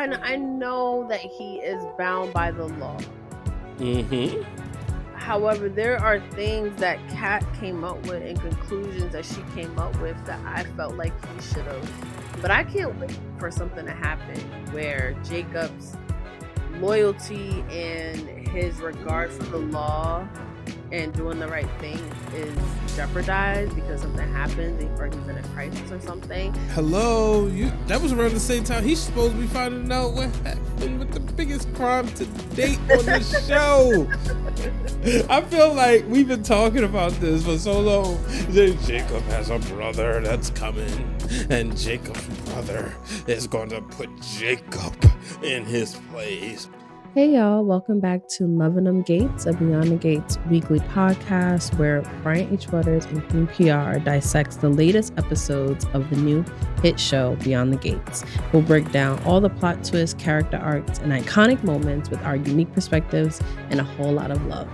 I know that he is bound by the law. Mm-hmm. However, there are things that Kat came up with and conclusions that she came up with that I felt like he should have. But I can't wait for something to happen where Jacob's loyalty and his regard for the law and doing the right thing is jeopardized because something happens or he's in a crisis or something. Hello, that was around the same time he's supposed to be finding out what happened with the biggest crime to date on the show. I feel like we've been talking about this for so long. Jacob has a brother that's coming, and Jacob's brother is going to put Jacob in his place. Hey y'all, welcome back to Loving Them Gates, a Beyond the Gates weekly podcast where Brian H. Waters and Queen PR dissects the latest episodes of the new hit show Beyond the Gates. We'll break down all the plot twists, character arcs, and iconic moments with our unique perspectives and a whole lot of love.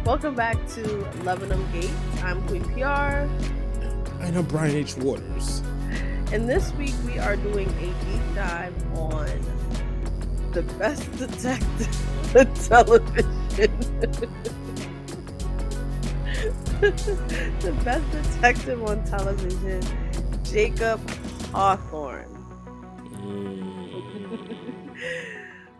Welcome back to Loving Them Gates. I'm Queen PR. And I'm Brian H. Waters. And this week we are doing a deep dive on the best detective on television. The best detective on television, Jacob Hawthorne.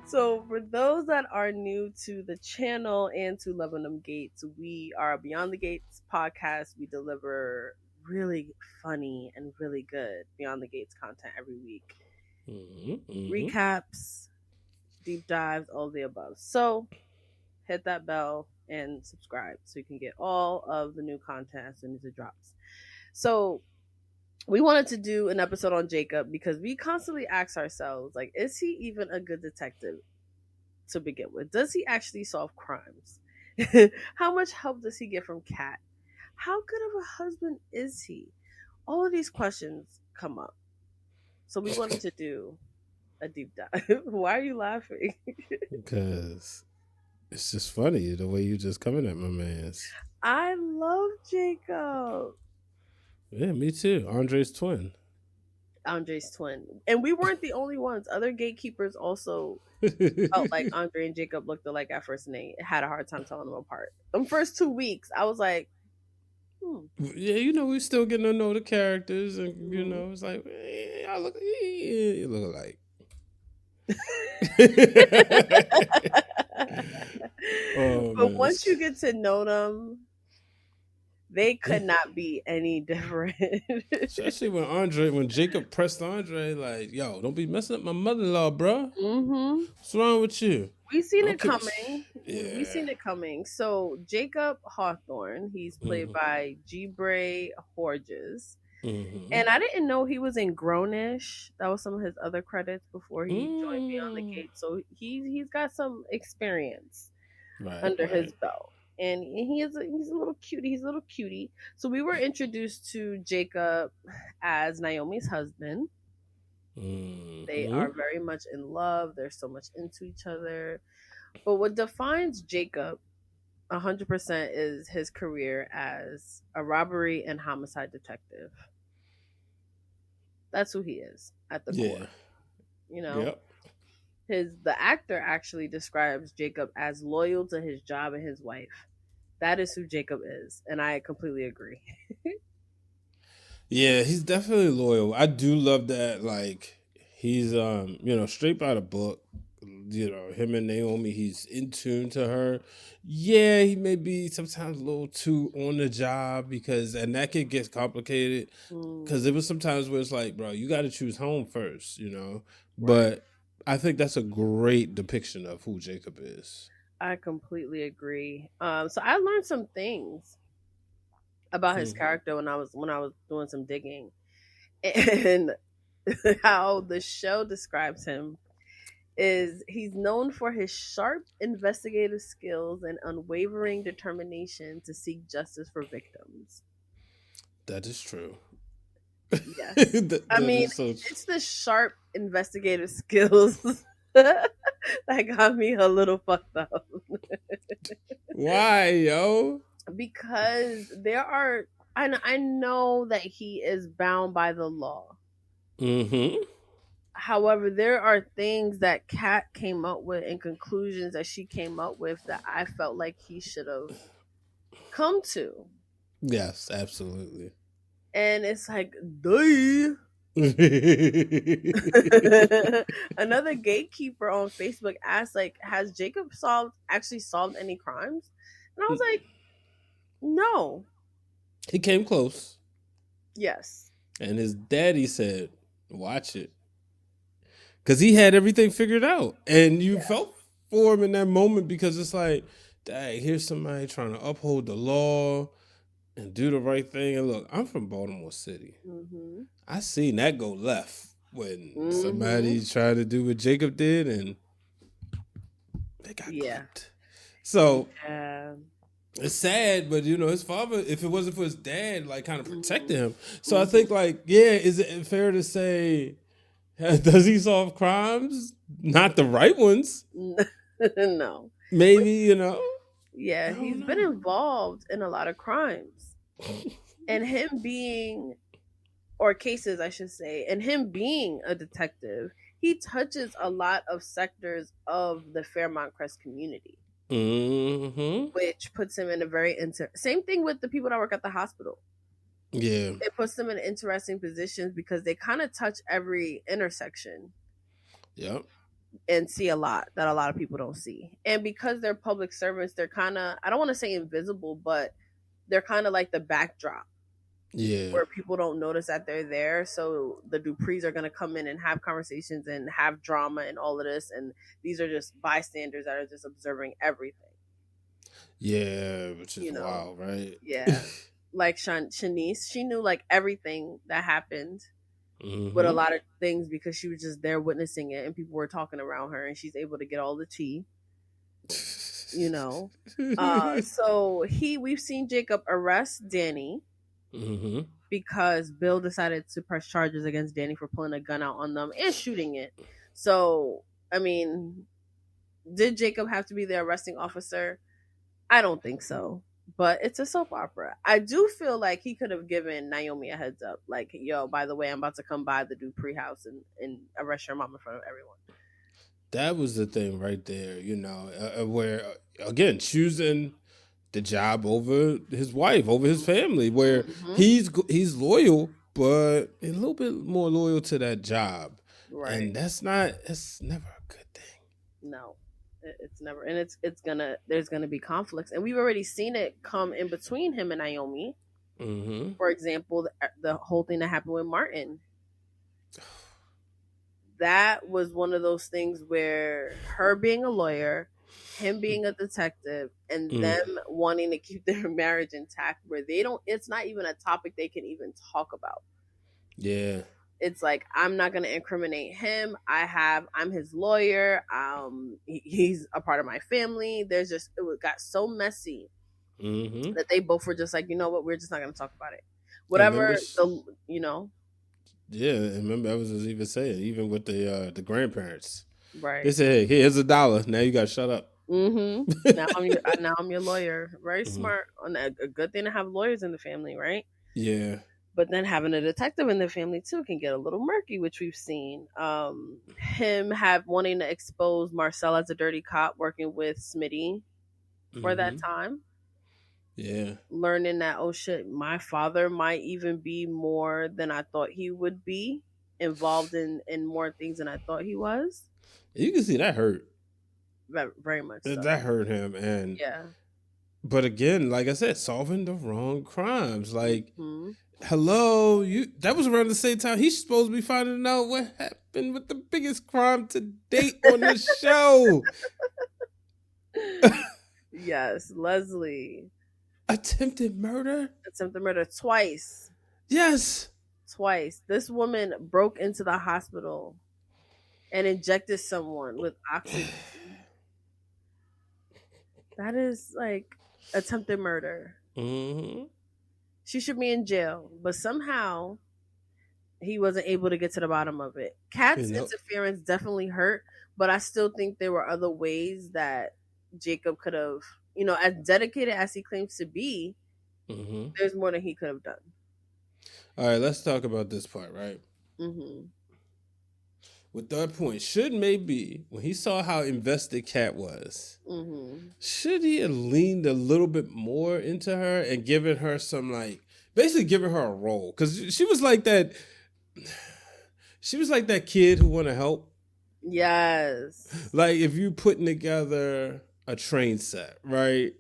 So for those that are new to the channel and to Loving Them Gates, we are Beyond the Gates podcast. We deliver really funny and really good Beyond the Gates content every week. Recaps, deep dives, all of the above. So hit that bell and subscribe so you can get all of the new content as soon as it drops. So we wanted to do an episode on Jacob because we constantly ask ourselves, like, is he even a good detective to begin with? Does he actually solve crimes? How much help does he get from Kat? How good of a husband is he? All of these questions come up. So we wanted to do a deep dive. Why are you laughing? Because it's just funny the way you just coming at my man's. I love Jacob. Yeah, me too. Andre's twin. And we weren't the only ones. Other gatekeepers also felt like Andre and Jacob looked alike at first and they had a hard time telling them apart. The first 2 weeks, I was like, Yeah, we still getting to know the characters, and it's like, you look alike. But once you get to know them, they could not be any different. Especially when Jacob pressed Andre, like, yo, don't be messing up my mother-in-law, bro. Mm-hmm. What's wrong with you? We seen it coming. Yeah. We seen it coming. So Jacob Hawthorne, he's played by Jibre Hordges. And I didn't know he was in Grownish. That was some of his other credits before he joined Beyond the Gate. So he's got some experience under his belt. And he's a little cutie. He's a little cutie. So we were introduced to Jacob as Naomi's husband. They are very much in love. They're so much into each other. But what defines Jacob 100% is his career as a robbery and homicide detective. That's who he is at the core. Yep. The actor actually describes Jacob as loyal to his job and his wife. That is who Jacob is, and I completely agree. Yeah, he's definitely loyal. I do love that. Like, he's straight by the book. Him and Naomi, he's in tune to her. Yeah, he may be sometimes a little too on the job and that could get complicated because there was sometimes where it's like, bro, you got to choose home first, Right. But I think that's a great depiction of who Jacob is. I completely agree. So I learned some things about his character when I was doing some digging, and how the show describes him is he's known for his sharp investigative skills and unwavering determination to seek justice for victims. That is true. Yes. It's the sharp investigative skills that got me a little fucked up. Why, yo? Because I know that he is bound by the law. However, there are things that Kat came up with and conclusions that she came up with that I felt like he should have come to. Yes, absolutely. And it's like, duh. Another gatekeeper on Facebook asked, like, has Jacob actually solved any crimes? And I was like, no. He came close. Yes. And his daddy said, watch it. Because he had everything figured out. And you felt for him in that moment because it's like, dang, here's somebody trying to uphold the law and do the right thing. And look, I'm from Baltimore City. Mm-hmm. I seen that go left when somebody tried to do what Jacob did and they got clipped. So it's sad, but his father, if it wasn't for his dad, like kind of protecting him. So I think is it fair to say, does he solve crimes? Not the right ones. No. Maybe, Yeah, he's been involved in a lot of crimes. And him being, or cases I should say, and him being a detective, he touches a lot of sectors of the Fairmont Crest community. Mm-hmm. Which puts him in a very same thing with the people that work at the hospital. Yeah, it puts them in interesting positions because they kind of touch every intersection. Yep. And see a lot that a lot of people don't see. And because they're public servants, they're kind of, I don't want to say invisible, but they're kind of like the backdrop. Yeah. Where people don't notice that they're there. So the Duprees are going to come in and have conversations and have drama and all of this. And these are just bystanders that are just observing everything. Yeah, which is wild, right? Yeah. Like Shanice, she knew like everything that happened with a lot of things because she was just there witnessing it and people were talking around her and she's able to get all the tea. So we've seen Jacob arrest Dani. Mm-hmm. Because Bill decided to press charges against Dani for pulling a gun out on them and shooting it. So, I mean, did Jacob have to be the arresting officer? I don't think so. But it's a soap opera. I do feel like he could have given Naomi a heads up. Like, yo, by the way, I'm about to come by the Dupree house and arrest your mom in front of everyone. That was the thing right there, where, again, choosing the job over his wife, over his family, where he's loyal, but a little bit more loyal to that job. Right. And it's never a good thing. No, it's never. And there's gonna be conflicts. And we've already seen it come in between him and Naomi. Mm-hmm. For example, the whole thing that happened with Martin. That was one of those things where her being a lawyer, him being a detective, and them wanting to keep their marriage intact where it's not even a topic they can even talk about. Yeah. It's like, I'm not going to incriminate him. I'm his lawyer. He's a part of my family. It got so messy that they both were just like, you know what? We're just not going to talk about it. Whatever, Yeah, and remember, I was just even saying, even with the grandparents. Right. They said, hey, here's $1. Now you got to shut up. Mm-hmm. Now I'm your lawyer. Very smart. A good thing to have lawyers in the family, right? Yeah. But then having a detective in the family too can get a little murky, which we've seen. Him wanting to expose Marcel as a dirty cop, working with Smitty for that time. Yeah. Learning that, oh shit, my father might even be more than I thought he would be, involved in more things than I thought he was. You can see that hurt. Very much so. That hurt him. And yeah. But again, like I said, solving the wrong crimes. Like, hello, that was around the same time he's supposed to be finding out what happened with the biggest crime to date on the show. Yes, Leslie. Attempted murder twice. Yes. Twice. This woman broke into the hospital and injected someone with oxygen. That is like attempted murder. Mm-hmm. She should be in jail, but somehow he wasn't able to get to the bottom of it. Kat's interference definitely hurt, but I still think there were other ways that Jacob could have, as dedicated as he claims to be, there's more than he could have done. All right, let's talk about this part, right? with that point, should maybe when he saw how invested Kat was, should he have leaned a little bit more into her and given her some like basically giving her a role? Because she was like that. She was like that kid who want to help. Yes. Like if you putting together a train set, right?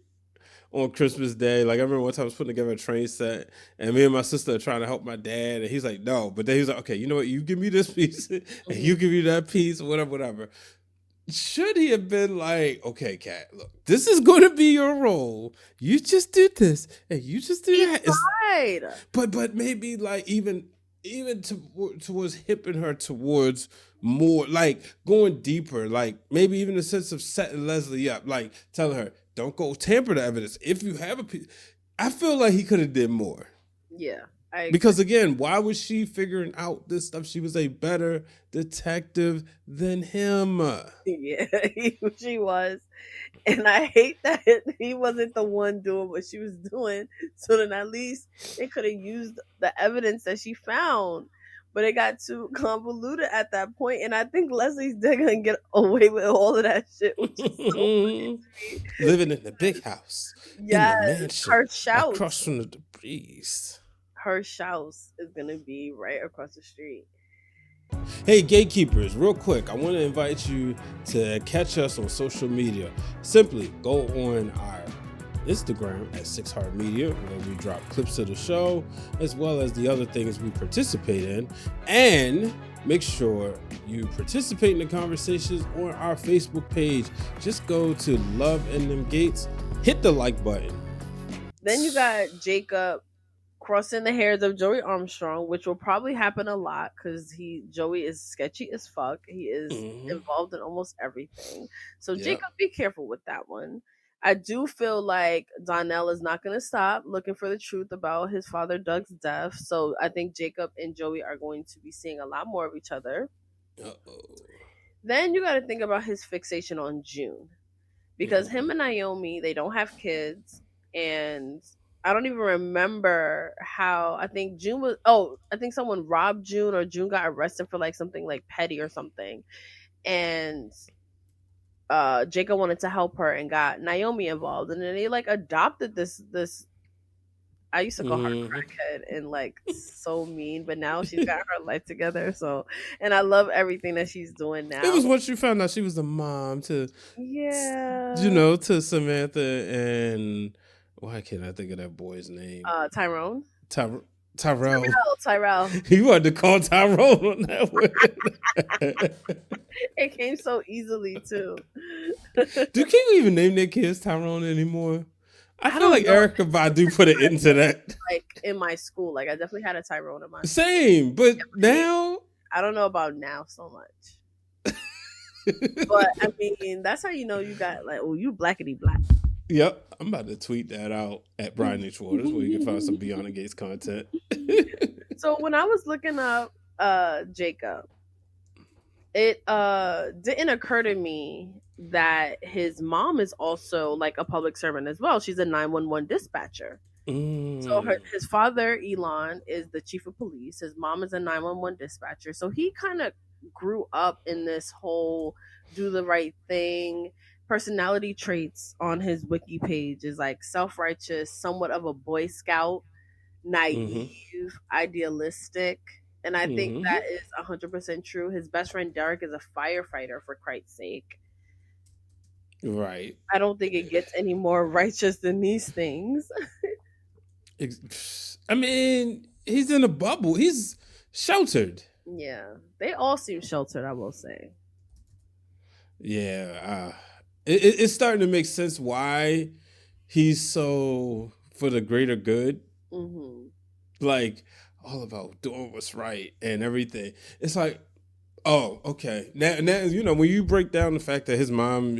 On Christmas Day, like I remember one time I was putting together a train set, and me and my sister are trying to help my dad, and he's like, "No," but then he's like, "Okay, you know what? You give me this piece, and you give me that piece, whatever." Should he have been like, "Okay, Kat, look, this is going to be your role. You just do this, and you just do that." Right. But maybe like even towards hipping her towards more like going deeper, like maybe even a sense of setting Leslie up, like telling her, don't go tamper the evidence. If you have a piece, I feel like he could have did more. Yeah. Because again, why was she figuring out this stuff? She was a better detective than him. Yeah, she was. And I hate that he wasn't the one doing what she was doing. So then at least they could have used the evidence that she found. But it got too convoluted at that point. And I think Leslie's gonna get away with all of that shit, which is so funny. Living in the big house. Yes, in the mansion, her house. Across from the Duprees. Her house is gonna be right across the street. Hey, gatekeepers, real quick, I want to invite you to catch us on social media. Simply go on our Instagram at 6 Heart Media, where we drop clips of the show, as well as the other things we participate in. And make sure you participate in the conversations on our Facebook page. Just go to Love and Them Gates, hit the like button. Then you got Jacob crossing the hairs of Joey Armstrong, which will probably happen a lot because Joey is sketchy as fuck. He is involved in almost everything. So Jacob, be careful with that one. I do feel like Donnell is not going to stop looking for the truth about his father Doug's death. So I think Jacob and Joey are going to be seeing a lot more of each other. Then you got to think about his fixation on June, because him and Naomi, they don't have kids, and I don't even remember how. I think June was. Oh, I think someone robbed June, or June got arrested for like something like petty or something, and Jacob wanted to help her and got Naomi involved, and then they like adopted this. I used to call her crackhead and like so mean, but now she's got her life together. So, and I love everything that she's doing now. It was once you found out she was the mom to, to Samantha and. Why can't I think of that boy's name? Tyrone. Tyrell. Tyrell. You wanted to call Tyrone on that one. It came so easily too. Do people even name their kids Tyrone anymore? I feel like Erykah Badu put an end to that. Like in my school, like I definitely had a Tyrone in my school. Same, but now I don't know about now so much. But I mean, that's how you know you got like, oh, you blackity black. Yep, I'm about to tweet that out at Brian H. Waters, where you can find some Beyond the Gates content. So when I was looking up Jacob, it didn't occur to me that his mom is also like a public servant as well. She's a 911 dispatcher. So his father, Elon, is the chief of police. His mom is a 911 dispatcher. So he kind of grew up in this whole do the right thing. Personality traits on his wiki page is like self-righteous, somewhat of a Boy Scout, naive, idealistic. And I think that is 100% true. His best friend Derek is a firefighter, for Christ's sake. Right. I don't think it gets any more righteous than these things. I mean, he's in a bubble. He's sheltered. Yeah. They all seem sheltered, I will say. Yeah. It's starting to make sense why he's so for the greater good. Like, all about doing what's right and everything. It's like, oh, okay. Now, when you break down the fact that his mom,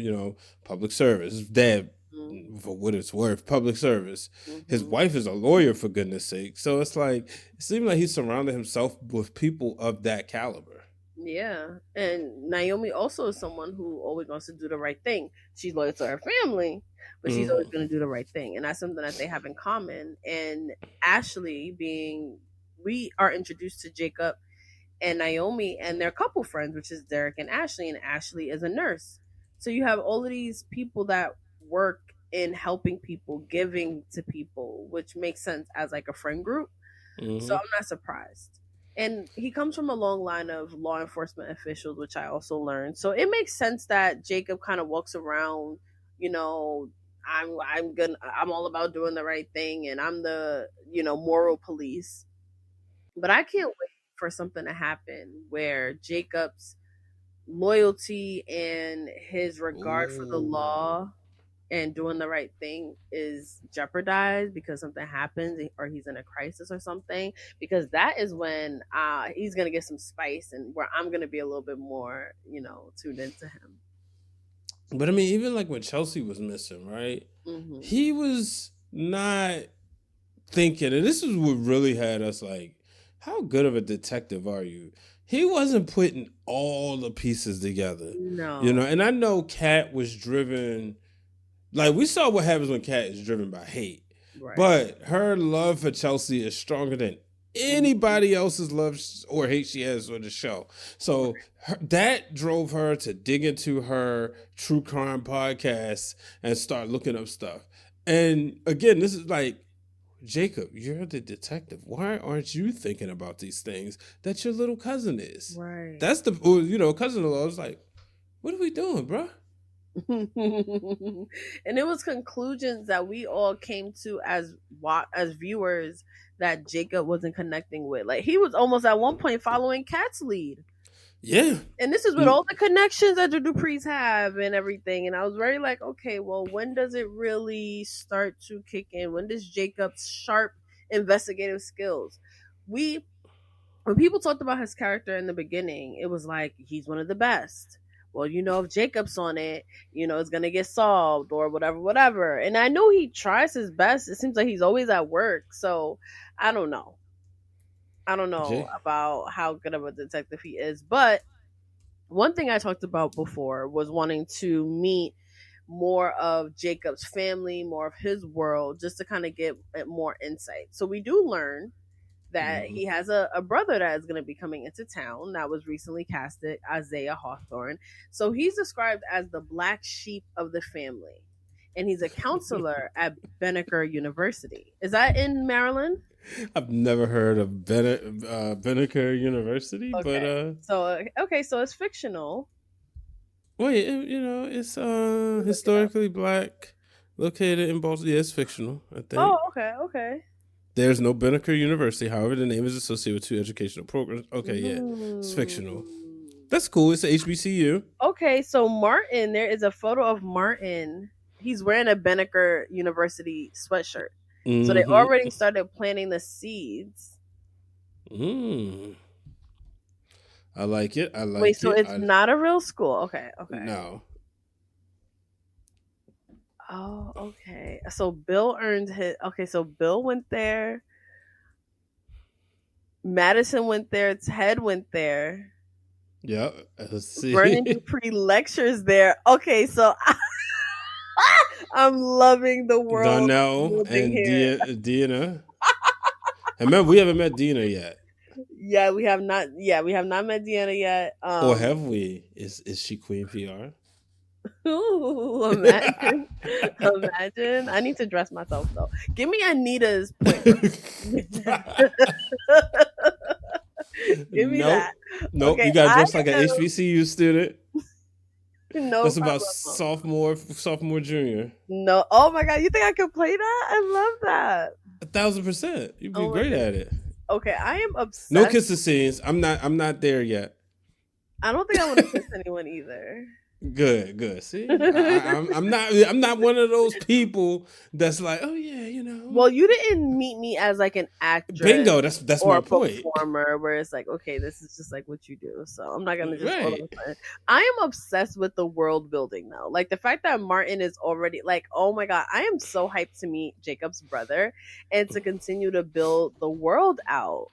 public service, his dad, for what it's worth, public service. His wife is a lawyer, for goodness sake. So it's like, it seems like he's surrounded himself with people of that caliber. Yeah. And Naomi also is someone who always wants to do the right thing. She's loyal to her family, but she's always going to do the right thing. And that's something that they have in common. And Ashley we are introduced to Jacob and Naomi, and their couple friends, which is Derek and Ashley is a nurse. So you have all of these people that work in helping people, giving to people, which makes sense as like a friend group. So I'm not surprised. And he comes from a long line of law enforcement officials, which I also learned. So it makes sense that Jacob kind of walks around, I'm all about doing the right thing, and I'm the moral police. But I can't wait for something to happen where Jacob's loyalty and his regard for the law and doing the right thing is jeopardized because something happens or he's in a crisis or something, because that is when he's gonna get some spice and where I'm gonna be a little bit more tuned into him. But I mean, even like when Chelsea was missing, right? Mm-hmm. He was not thinking, and this is what really had us like, how good of a detective are you? He wasn't putting all the pieces together. No. And I know Kat was driven, like we saw what happens when Kat is driven by hate. Right. But her love for Chelsea is stronger than anybody else's love or hate she has on the show. So that drove her to dig into her true crime podcast and start looking up stuff. And again, this is like, Jacob, you're the detective. Why aren't you thinking about these things that your little cousin is? Right. That's cousin-in-law was like, what are we doing, bro? And it was conclusions that we all came to as viewers that Jacob wasn't connecting with. Like he was almost at one point following Kat's lead. Yeah. And this is with all the connections that the Duprees have and everything. And I was very like, okay, well, when does it really start to kick in? When does Jacob's sharp investigative skills? When people talked about his character in the beginning, it was like, he's one of the best. Well, if Jacob's on it, it's going to get solved or whatever. And I know he tries his best. It seems like he's always at work. So I don't know. About how good of a detective he is. But one thing I talked about before was wanting to meet more of Jacob's family, more of his world, just to kind of get more insight. So we do learn that he has a brother that is going to be coming into town that was recently casted, Izaiah Hawthorne. So he's described as the black sheep of the family. And he's a counselor at Banneker University. Is that in Maryland? I've never heard of Banneker University, okay. So it's fictional. Wait, it's historically black, located in Baltimore. Yeah, it's fictional, I think. Oh, okay. There's no Banneker University. However, the name is associated with 2 educational programs. Okay, yeah, it's fictional. That's cool. It's a HBCU. Okay, so Martin, there is a photo of Martin. He's wearing a Banneker University sweatshirt. Mm-hmm. So they already started planting the seeds. I like it. Wait, so it's not a real school? Okay. No. Oh, okay. So Bill earned his. Okay, so Bill went there. Madison went there. Ted went there. Yeah. Let's see. Vernon Dupree lectures there. Okay, so I'm loving the world. Donnell and Dina. And remember, we haven't met Dina yet. Yeah, we have not. Yeah, we have not met Dina yet. Or have we? Is she Queen PR? Ooh, imagine. I need to dress myself though. Give me Anita's point. Give me that. Nope, okay, you gotta dress like an HBCU student. No, that's about sophomore, junior. No, oh my god, you think I could play that? I love that. 1,000%. You'd be great at it. Okay, I am obsessed. No kissing scenes. I'm not there yet. I don't think I want to kiss anyone either. Good. See, I'm not one of those people that's like, oh yeah, Well, you didn't meet me as like an actress. Bingo. That's or my point. Performer, where it's like, okay, this is just like what you do. So I'm not gonna just. Right. I am obsessed with the world building though. Like the fact that Martin is already like, oh my god, I am so hyped to meet Jacob's brother and to continue to build the world out.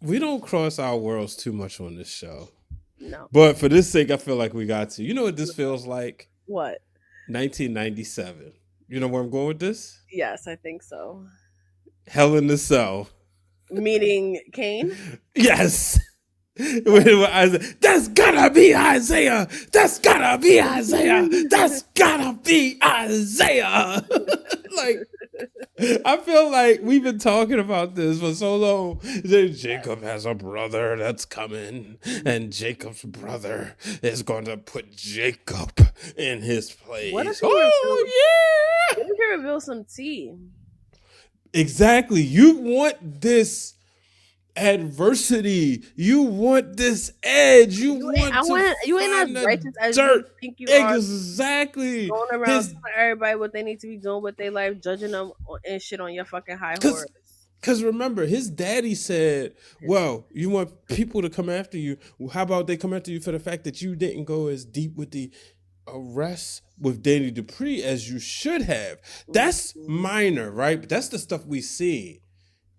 We don't cross our worlds too much on this show. No. But for this sake, I feel like we got to. You know what this feels like? What? 1997. You know where I'm going with this? Yes, I think so. Hell in the Cell. Meeting Kane? Yes. That's gotta be Izaiah. That's gotta be Izaiah. That's gotta be Izaiah. Like, I feel like we've been talking about this for so long. Jacob has a brother that's coming, and Jacob's brother is going to put Jacob in his place. What if he reveals some tea? Exactly. You want this adversity. You want this edge. You ain't as righteous as you think you are. Exactly. Going around telling everybody what they need to be doing with their life, judging them and shit on your fucking high horse. Because remember, his daddy said, well, you want people to come after you. Well, how about they come after you for the fact that you didn't go as deep with the arrest with Dani Dupree as you should have. That's minor, right? But that's the stuff we see.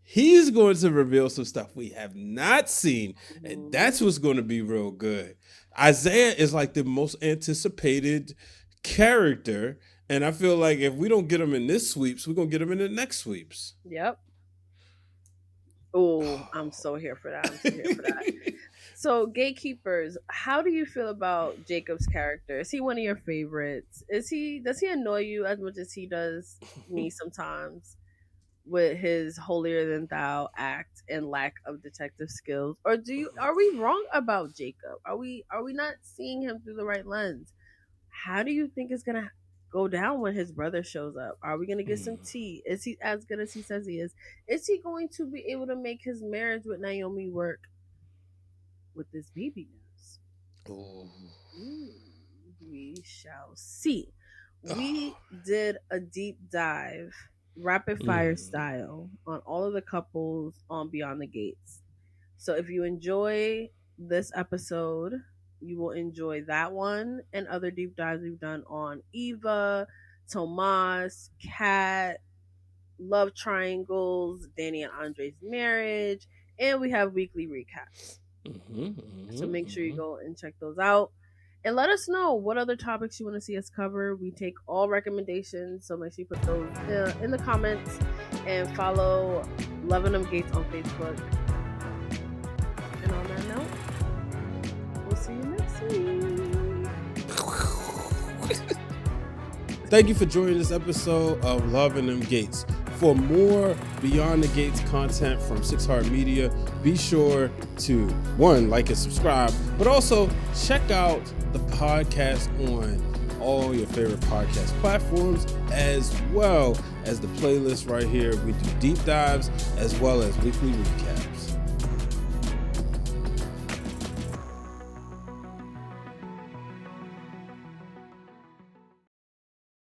He's going to reveal some stuff we have not seen, and that's what's going to be real good. Izaiah is like the most anticipated character, and I feel like if we don't get him in this sweeps, we're going to get him in the next sweeps. Yep. Oh, I'm so here for that. So, gatekeepers, how do you feel about Jacob's character? Is he one of your favorites? Does he annoy you as much as he does me sometimes with his holier than thou act and lack of detective skills? Or are we wrong about Jacob? Are we not seeing him through the right lens? How do you think it's gonna go down when his brother shows up? Are we gonna get some tea? Is he as good as he says he is? Is he going to be able to make his marriage with Naomi work with this baby news? We shall see. We did a deep dive, rapid fire style, on all of the couples on Beyond the Gates. So if you enjoy this episode, you will enjoy that one and other deep dives we've done on Eva, Tomas, Kat, love triangles, Dani and Andre's marriage, and we have weekly recaps. So make sure you go and check those out. And let us know what other topics you want to see us cover. We take all recommendations, so make sure you put those in the comments, and follow Loving Them Gates on Facebook. And on that note, we'll see you next week. Thank you for joining this episode of Loving Them Gates. For more Beyond the Gates content from 6 Heart Media, be sure to, 1, like and subscribe, but also check out the podcast on all your favorite podcast platforms, as well as the playlist right here. We do deep dives as well as weekly recaps.